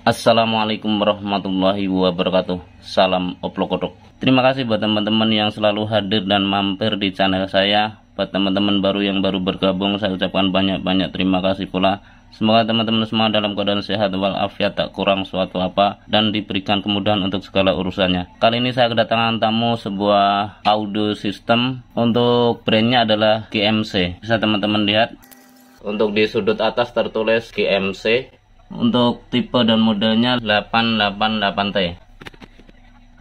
Assalamualaikum warahmatullahi wabarakatuh. Salam oplokodok. Terima kasih buat teman-teman yang selalu hadir dan mampir di channel saya. Buat teman-teman baru yang baru bergabung, saya ucapkan banyak-banyak terima kasih pula. Semoga teman-teman semua dalam keadaan sehat walafiat, tak kurang suatu apa, dan diberikan kemudahan untuk segala urusannya. Kali ini saya kedatangan tamu sebuah audio system. Untuk brandnya adalah GMC. Bisa teman-teman lihat. Untuk di sudut atas tertulis GMC. Untuk tipe dan modelnya 888T.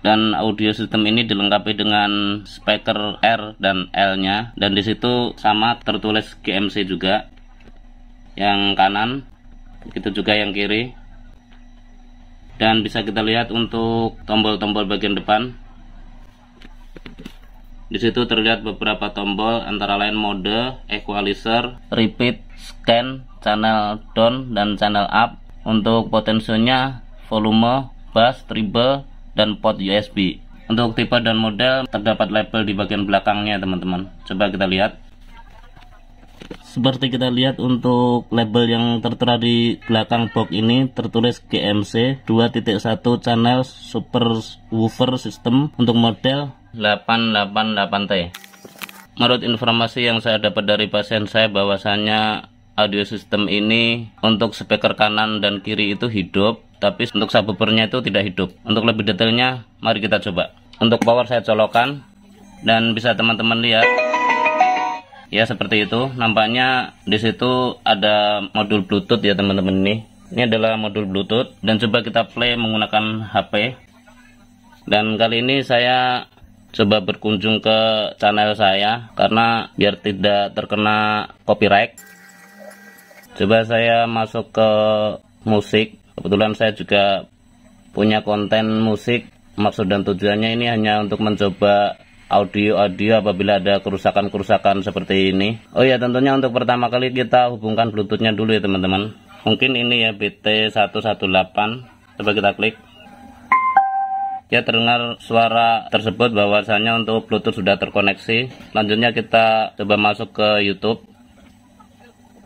Dan audio system ini dilengkapi dengan speaker R dan L-nya, dan disitu sama tertulis GMC juga. Yang kanan, begitu juga yang kiri. Dan bisa kita lihat untuk tombol-tombol bagian depan. Disitu terlihat beberapa tombol, antara lain mode, equalizer, repeat, scan, channel down dan channel up. Untuk potensinya volume, bass, treble, dan port USB. Untuk tipe dan model terdapat label di bagian belakangnya teman-teman. Coba kita lihat. Seperti kita lihat untuk label yang tertera di belakang box ini tertulis GMC 2.1 channel super woofer system untuk model 888T. Menurut informasi yang saya dapat dari pasien saya, bahwasannya audio system ini untuk speaker kanan dan kiri itu hidup, tapi untuk subwoofernya itu tidak hidup. Untuk lebih detailnya, mari kita coba. Untuk power saya colokan, dan bisa teman-teman lihat, ya seperti itu. Nampaknya di situ ada modul Bluetooth ya teman-teman ini. Ini adalah modul Bluetooth, dan coba kita play menggunakan HP. Dan kali ini saya coba berkunjung ke channel saya karena biar tidak terkena copyright. Coba saya masuk ke musik. Kebetulan saya juga punya konten musik. Maksud dan tujuannya ini hanya untuk mencoba audio-audio apabila ada kerusakan-kerusakan seperti ini. Oh ya, tentunya untuk pertama kali kita hubungkan Bluetoothnya dulu ya teman-teman. Mungkin ini ya BT118. Coba kita klik. Ya, terdengar suara tersebut bahwasanya untuk Bluetooth sudah terkoneksi. Selanjutnya kita coba masuk ke YouTube.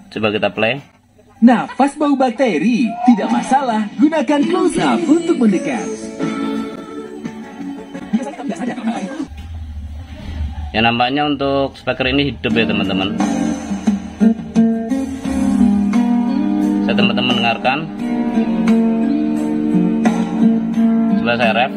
Coba kita play. Nafas bau bakteri, tidak masalah. Gunakan close up untuk mendekat. Ya, nampaknya untuk speaker ini hidup ya teman-teman. Saya teman-teman dengarkan. Coba saya ref.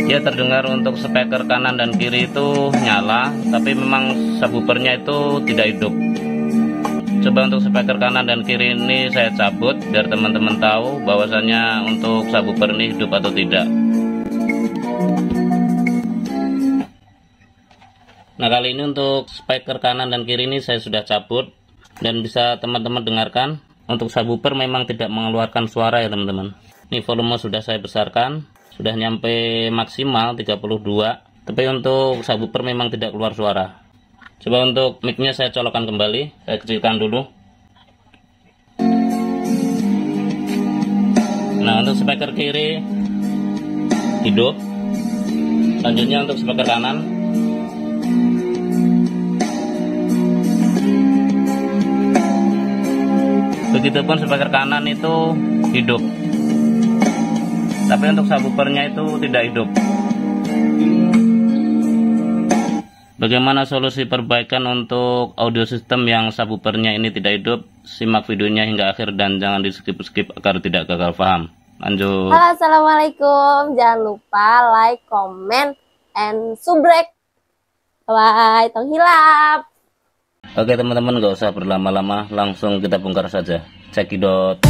Ya, terdengar untuk speaker kanan dan kiri itu nyala, tapi memang subwoofernya itu tidak hidup. Coba untuk speaker kanan dan kiri ini saya cabut biar teman-teman tahu bahwasannya untuk subwoofer ini hidup atau tidak. Nah, kali ini untuk speaker kanan dan kiri ini saya sudah cabut, dan bisa teman-teman dengarkan. Untuk subwoofer memang tidak mengeluarkan suara ya teman-teman. Ini volume sudah saya besarkan, sudah nyampe maksimal 32, tapi untuk subwoofer memang tidak keluar suara. Coba untuk mic-nya saya colokkan kembali, saya kecilkan dulu. Nah, untuk speaker kiri hidup. Selanjutnya untuk speaker kanan. Begitupun speaker kanan itu hidup, tapi untuk subwoofernya itu tidak hidup. Bagaimana solusi perbaikan untuk audio system yang subwoofernya ini tidak hidup? Simak videonya hingga akhir dan jangan di skip-skip agar tidak gagal paham. Lanjut. Halo, assalamualaikum. Jangan lupa like, comment, and subrek. Bye, tong hilap. Oke teman-teman, gak usah berlama-lama, langsung kita bongkar saja. Cekidot.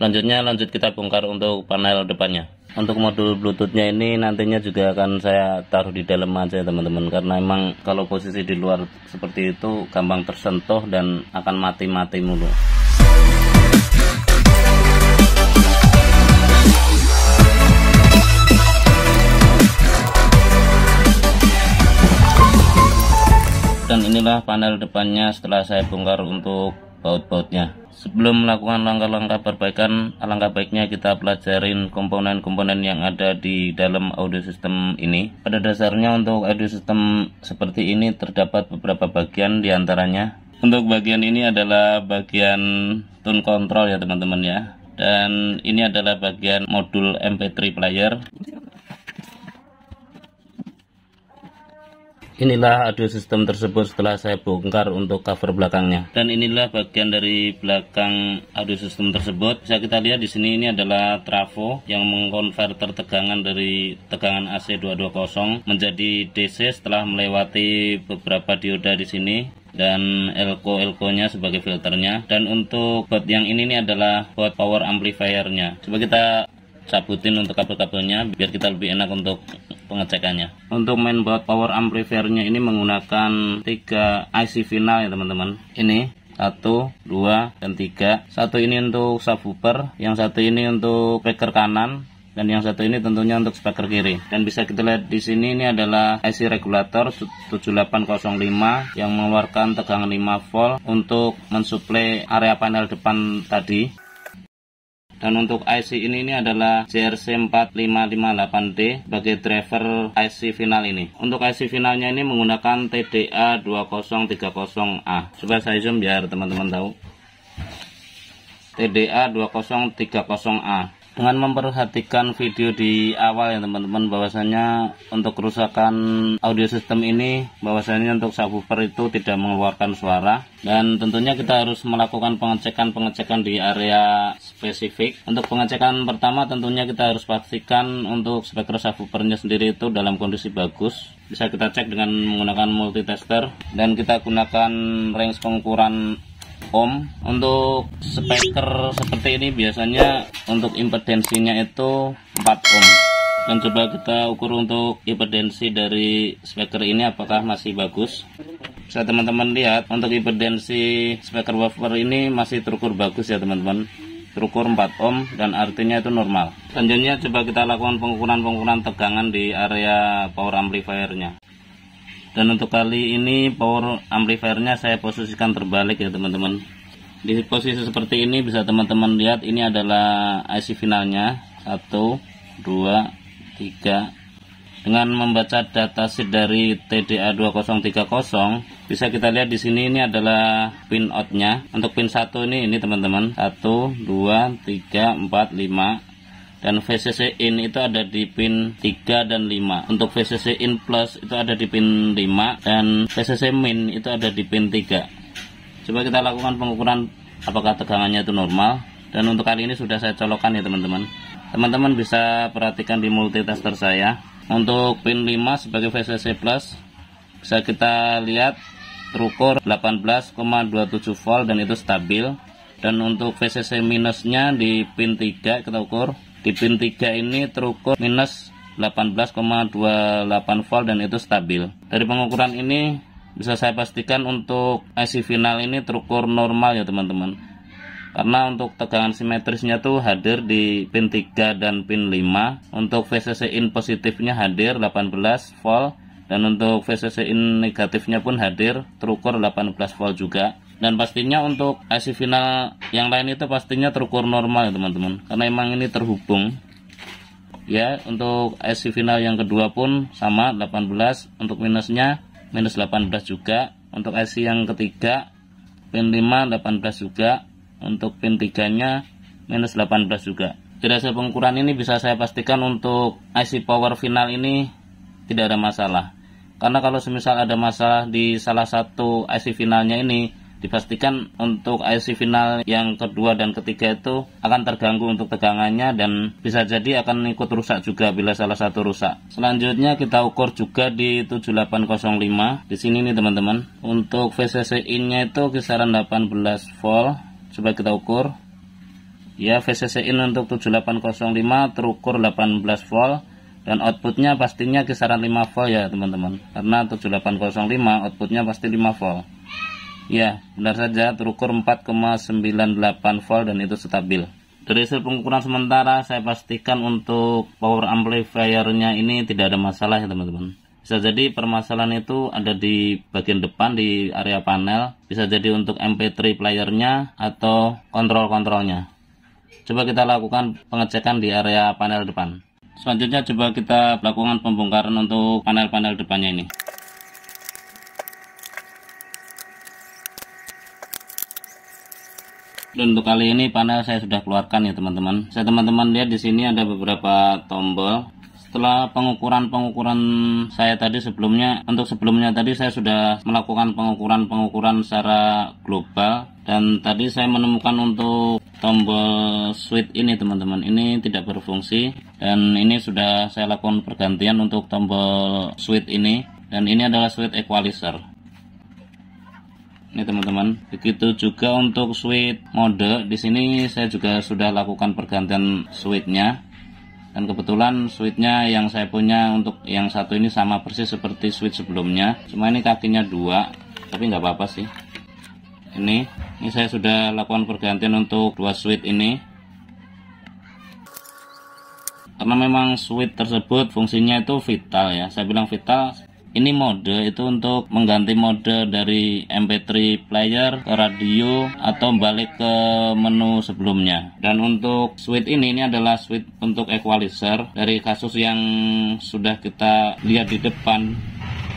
Selanjutnya lanjut kita bongkar untuk panel depannya. Untuk modul Bluetoothnya ini nantinya juga akan saya taruh di dalam aja teman-teman, karena emang kalau posisi di luar seperti itu gampang tersentuh dan akan mati-mati mulu. Dan inilah panel depannya setelah saya bongkar untuk baut-bautnya. Sebelum melakukan langkah-langkah perbaikan, alangkah baiknya kita pelajarin komponen-komponen yang ada di dalam audio system ini. Pada dasarnya untuk audio system seperti ini terdapat beberapa bagian diantaranya. Untuk bagian ini adalah bagian tone control ya teman-teman ya. Dan ini adalah bagian modul MP3 player. Inilah audio system tersebut setelah saya bongkar untuk cover belakangnya. Dan inilah bagian dari belakang audio system tersebut. Bisa kita lihat di sini ini adalah trafo yang mengkonverter tegangan dari tegangan AC 220 menjadi DC setelah melewati beberapa dioda di sini dan elko-elkonya sebagai filternya. Dan untuk baut yang ini adalah baut power amplifiernya. Coba kita cabutin untuk kabel-kabelnya biar kita lebih enak untuk pengecekannya. Untuk mainboard power amplifiernya ini menggunakan 3 IC final ya teman-teman. Ini 1, 2, dan 3. Satu ini untuk subwoofer, yang satu ini untuk speaker kanan, dan yang satu ini tentunya untuk speaker kiri. Dan bisa kita lihat di sini ini adalah IC regulator 7805 yang mengeluarkan tegangan 5 volt untuk mensuplai area panel depan tadi. Dan untuk IC ini adalah JRC4558D sebagai driver IC final ini. Untuk IC finalnya ini menggunakan TDA 2030A. Coba saya zoom biar teman-teman tahu. TDA 2030A. Dengan memperhatikan video di awal ya teman-teman, bahwasanya untuk kerusakan audio system ini bahwasanya untuk subwoofer itu tidak mengeluarkan suara, dan tentunya kita harus melakukan pengecekan di area spesifik. Untuk pengecekan pertama tentunya kita harus pastikan untuk speaker subwoofernya sendiri itu dalam kondisi bagus. Bisa kita cek dengan menggunakan multitester, dan kita gunakan range pengukuran ohm. Untuk speaker seperti ini biasanya untuk impedensinya itu 4 ohm. Dan coba kita ukur untuk impedensi dari speaker ini apakah masih bagus. Bisa teman-teman lihat untuk impedensi speaker woofer ini masih terukur bagus ya teman-teman, terukur 4 ohm dan artinya itu normal. Selanjutnya coba kita lakukan pengukuran tegangan di area power amplifiernya. Dan untuk kali ini power amplifiernya saya posisikan terbalik ya teman-teman. Di posisi seperti ini bisa teman-teman lihat ini adalah IC finalnya 1, 2, 3. Dengan membaca datasheet dari TDA 2030 bisa kita lihat di sini ini adalah pin outnya. Untuk pin 1 ini teman-teman 1, 2, 3, 4, 5. Dan VCC in itu ada di pin 3 dan 5. Untuk VCC in plus itu ada di pin 5 dan VCC min itu ada di pin 3. Coba kita lakukan pengukuran apakah tegangannya itu normal. Dan untuk kali ini sudah saya colokkan ya teman-teman. Teman-teman bisa perhatikan di multitester saya. Untuk pin 5 sebagai VCC plus bisa kita lihat terukur 18,27 volt dan itu stabil. Dan untuk VCC minusnya di pin 3 kita ukur. Di pin 3 ini terukur minus 18,28 volt dan itu stabil. Dari pengukuran ini bisa saya pastikan untuk IC final ini terukur normal ya teman-teman. Karena untuk tegangan simetrisnya tuh hadir di pin 3 dan pin 5. Untuk VCC in positifnya hadir 18 volt dan untuk VCC in negatifnya pun hadir terukur 18 volt juga. Dan pastinya untuk IC final yang lain itu pastinya terukur normal ya teman-teman, karena emang ini terhubung ya. Untuk IC final yang kedua pun sama 18, untuk minusnya minus 18 juga. Untuk IC yang ketiga pin 5 18 juga, untuk pin 3 nya minus 18 juga. Dari hasil pengukuran ini bisa saya pastikan untuk IC power final ini tidak ada masalah. Karena kalau semisal ada masalah di salah satu IC finalnya ini, dipastikan untuk IC final yang kedua dan ketiga itu akan terganggu untuk tegangannya dan bisa jadi akan ikut rusak juga bila salah satu rusak. Selanjutnya kita ukur juga di 7805. Di sini nih teman-teman. Untuk VCC in-nya itu kisaran 18 volt. Coba kita ukur. ya. VCC in untuk 7805 terukur 18 volt dan outputnya pastinya kisaran 5 volt ya teman-teman, karena 7805 outputnya pasti 5 volt ya. Benar saja, terukur 4,98 volt dan itu stabil. Dari hasil pengukuran sementara saya pastikan untuk power amplifiernya ini tidak ada masalah ya teman-teman. Bisa jadi permasalahan itu ada di bagian depan di area panel, bisa jadi untuk MP3 playernya atau kontrol-kontrolnya. Coba kita lakukan pengecekan di area panel depan. Selanjutnya coba kita lakukan pembongkaran untuk panel-panel depannya ini. Dan untuk kali ini panel saya sudah keluarkan ya teman-teman. Saya teman-teman lihat di sini ada beberapa tombol. Setelah pengukuran saya tadi sebelumnya, untuk sebelumnya tadi saya sudah melakukan pengukuran secara global, dan tadi saya menemukan untuk tombol switch ini teman-teman, ini tidak berfungsi, dan ini sudah saya lakukan pergantian untuk tombol switch ini, dan ini adalah switch equalizer. Ini teman-teman, begitu juga untuk switch mode, di sini saya juga sudah lakukan pergantian switchnya. Dan kebetulan switchnya yang saya punya untuk yang satu ini sama persis seperti switch sebelumnya, cuma ini kakinya 2, tapi nggak apa-apa sih. Ini saya sudah lakukan pergantian untuk 2 switch ini, karena memang switch tersebut fungsinya itu vital ya. Saya bilang vital. Ini mode itu untuk mengganti mode dari MP3 player ke radio atau balik ke menu sebelumnya. Dan untuk switch ini adalah switch untuk equalizer. Dari kasus yang sudah kita lihat di depan,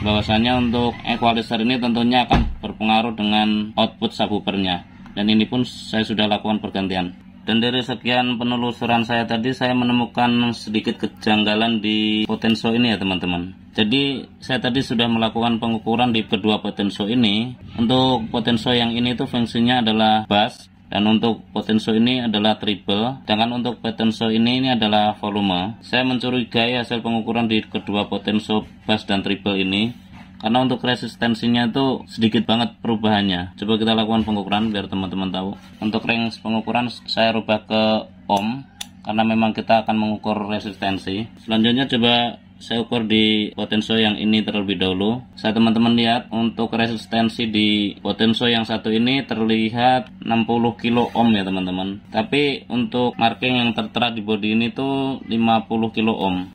bahwasanya untuk equalizer ini tentunya akan berpengaruh dengan output subwoofernya. Dan ini pun saya sudah lakukan pergantian. Dan dari sekian penelusuran saya tadi, saya menemukan sedikit kejanggalan di potensio ini ya teman-teman. Jadi saya tadi sudah melakukan pengukuran di kedua potensio ini. Untuk potensio yang ini tuh fungsinya adalah bass, dan untuk potensio ini adalah treble. Sedangkan untuk potensio ini adalah volume. Saya mencurigai hasil pengukuran di kedua potensio bass dan treble ini, karena untuk resistensinya itu sedikit banget perubahannya. Coba kita lakukan pengukuran biar teman-teman tahu. Untuk range pengukuran saya rubah ke ohm, karena memang kita akan mengukur resistensi. Selanjutnya coba saya ukur di potensio yang ini terlebih dahulu. Saya teman-teman lihat untuk resistensi di potensio yang satu ini terlihat 60 kilo ohm ya teman-teman. Tapi untuk marking yang tertera di bodi ini tuh 50 kilo ohm.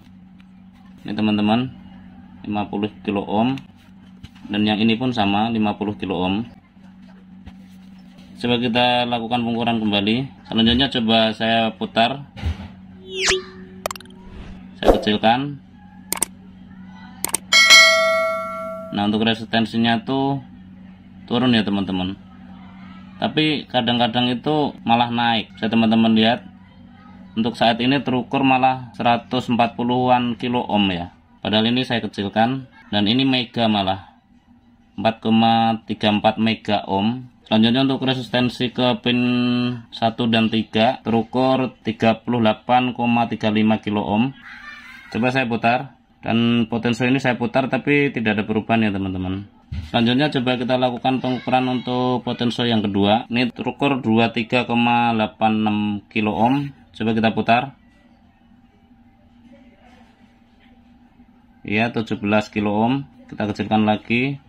Ini teman-teman, 50 kilo ohm. Dan yang ini pun sama 50 kilo ohm. Coba kita lakukan pengukuran kembali. Selanjutnya coba saya putar, saya kecilkan. Nah untuk resistensinya tuh turun ya teman-teman, tapi kadang-kadang itu malah naik. Saya teman-teman lihat untuk saat ini terukur malah 140-an kilo ohm ya, padahal ini saya kecilkan, dan ini mega malah 4,34 mega ohm. Selanjutnya untuk resistensi ke pin 1 dan 3 terukur 38,35 kilo ohm. Coba saya putar, dan potensio ini saya putar tapi tidak ada perubahan ya teman-teman. Selanjutnya coba kita lakukan pengukuran untuk potensio yang kedua. Ini terukur 23,86 kilo ohm. Coba kita putar. Ya, 17 kilo ohm. Kita kecilkan lagi,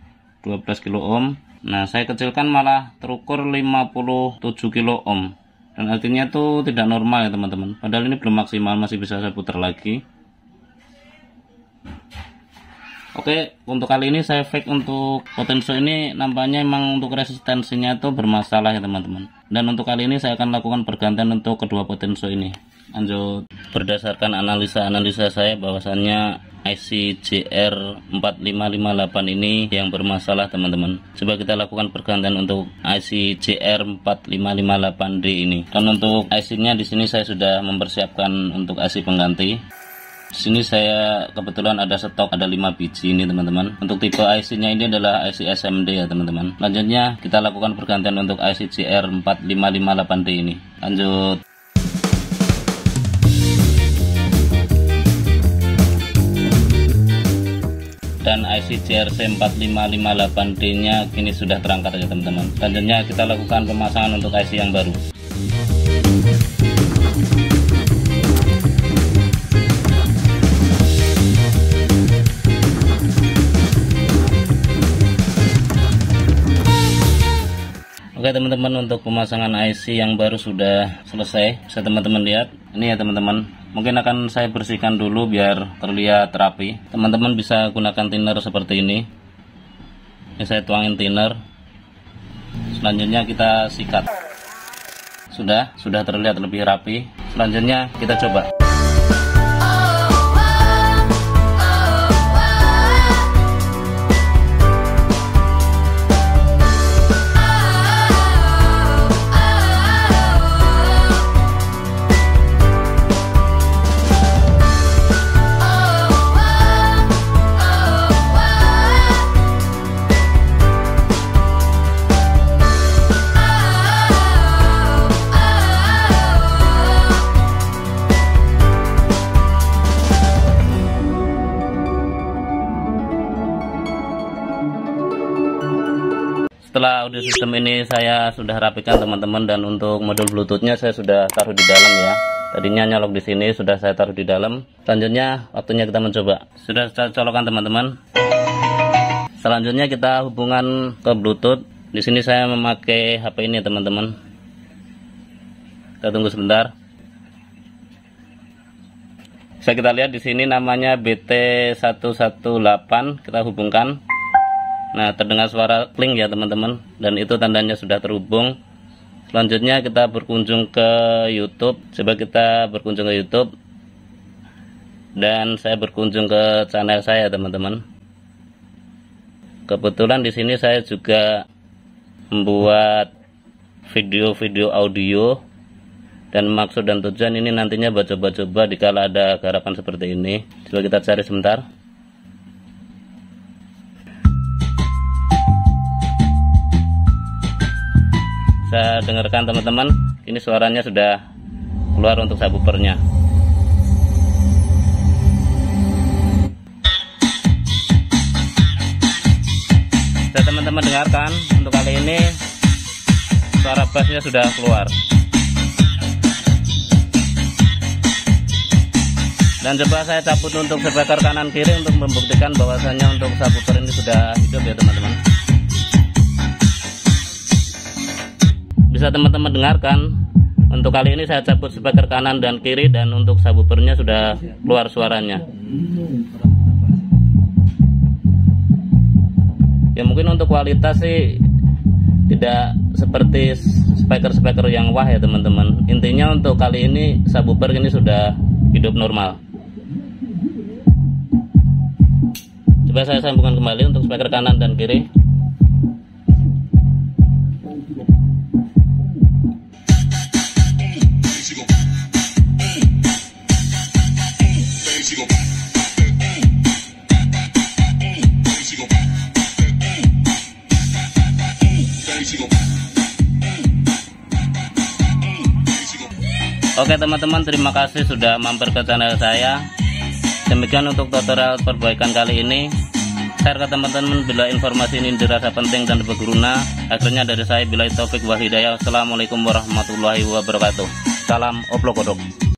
12 kilo ohm. Nah saya kecilkan malah terukur 57 kilo ohm, dan artinya itu tidak normal ya teman-teman. Padahal ini belum maksimal, masih bisa saya putar lagi. Oke, untuk kali ini saya fake untuk potensio ini, nampaknya memang untuk resistensinya itu bermasalah ya teman-teman. Dan untuk kali ini saya akan lakukan pergantian untuk kedua potensio ini. Lanjut, berdasarkan analisa saya bahwasannya IC JR4558 ini yang bermasalah teman-teman. Coba kita lakukan pergantian untuk IC JR4558D ini. Dan untuk IC-nya di sini saya sudah mempersiapkan untuk IC pengganti. Di sini saya kebetulan ada stok, ada 5 biji ini teman-teman. Untuk tipe IC-nya ini adalah IC SMD ya teman-teman. Selanjutnya kita lakukan pergantian untuk IC JR4558D ini. Lanjut. Dan IC JRC4558D nya kini sudah terangkat ya teman-teman. Selanjutnya kita lakukan pemasangan untuk IC yang baru. Oke teman-teman, untuk pemasangan IC yang baru sudah selesai. Bisa teman-teman lihat. Ini ya teman-teman. Mungkin akan saya bersihkan dulu biar terlihat rapi. Teman-teman bisa gunakan thinner seperti ini. Ini saya tuangin thinner. Selanjutnya kita sikat. Sudah terlihat lebih rapi. Selanjutnya kita coba. Setelah audio sistem ini saya sudah rapikan teman-teman, dan untuk modul bluetoothnya saya sudah taruh di dalam ya. Tadinya nyolok di sini, sudah saya taruh di dalam. Selanjutnya waktunya kita mencoba. Sudah saya colokan teman-teman. Selanjutnya kita hubungan ke bluetooth. Di sini saya memakai HP ini teman-teman. Kita tunggu sebentar. Bisa kita lihat di sini namanya BT118. Kita hubungkan. Nah, terdengar suara kling ya teman-teman, dan itu tandanya sudah terhubung. Selanjutnya kita berkunjung ke YouTube. Coba kita berkunjung ke YouTube, dan saya berkunjung ke channel saya teman-teman. Kebetulan di sini saya juga membuat video-video audio, dan maksud dan tujuan ini nantinya buat coba-coba dikala ada garapan seperti ini. Coba kita cari sebentar. Saya dengarkan teman-teman, ini suaranya sudah keluar untuk subwoofernya. Bisa teman-teman dengarkan, untuk kali ini suara bassnya sudah keluar. Dan coba saya cabut untuk speaker kanan kiri untuk membuktikan bahwasannya untuk subwoofer ini sudah hidup ya teman-teman. Bisa teman-teman dengarkan, untuk kali ini saya cabut speaker kanan dan kiri, dan untuk subwoofernya sudah keluar suaranya. Ya mungkin untuk kualitas sih tidak seperti speaker-speaker yang wah ya teman-teman. Intinya untuk kali ini subwoofer ini sudah hidup normal. Coba saya sambungkan kembali untuk speaker kanan dan kiri. Oke teman-teman, terima kasih sudah mampir ke channel saya. Demikian untuk tutorial perbaikan kali ini. Share ke teman-teman bila informasi ini dirasa penting dan berguna. Akhirnya dari saya, billahi taufik wal hidayah. Assalamualaikum warahmatullahi wabarakatuh. Salam oplok kodok.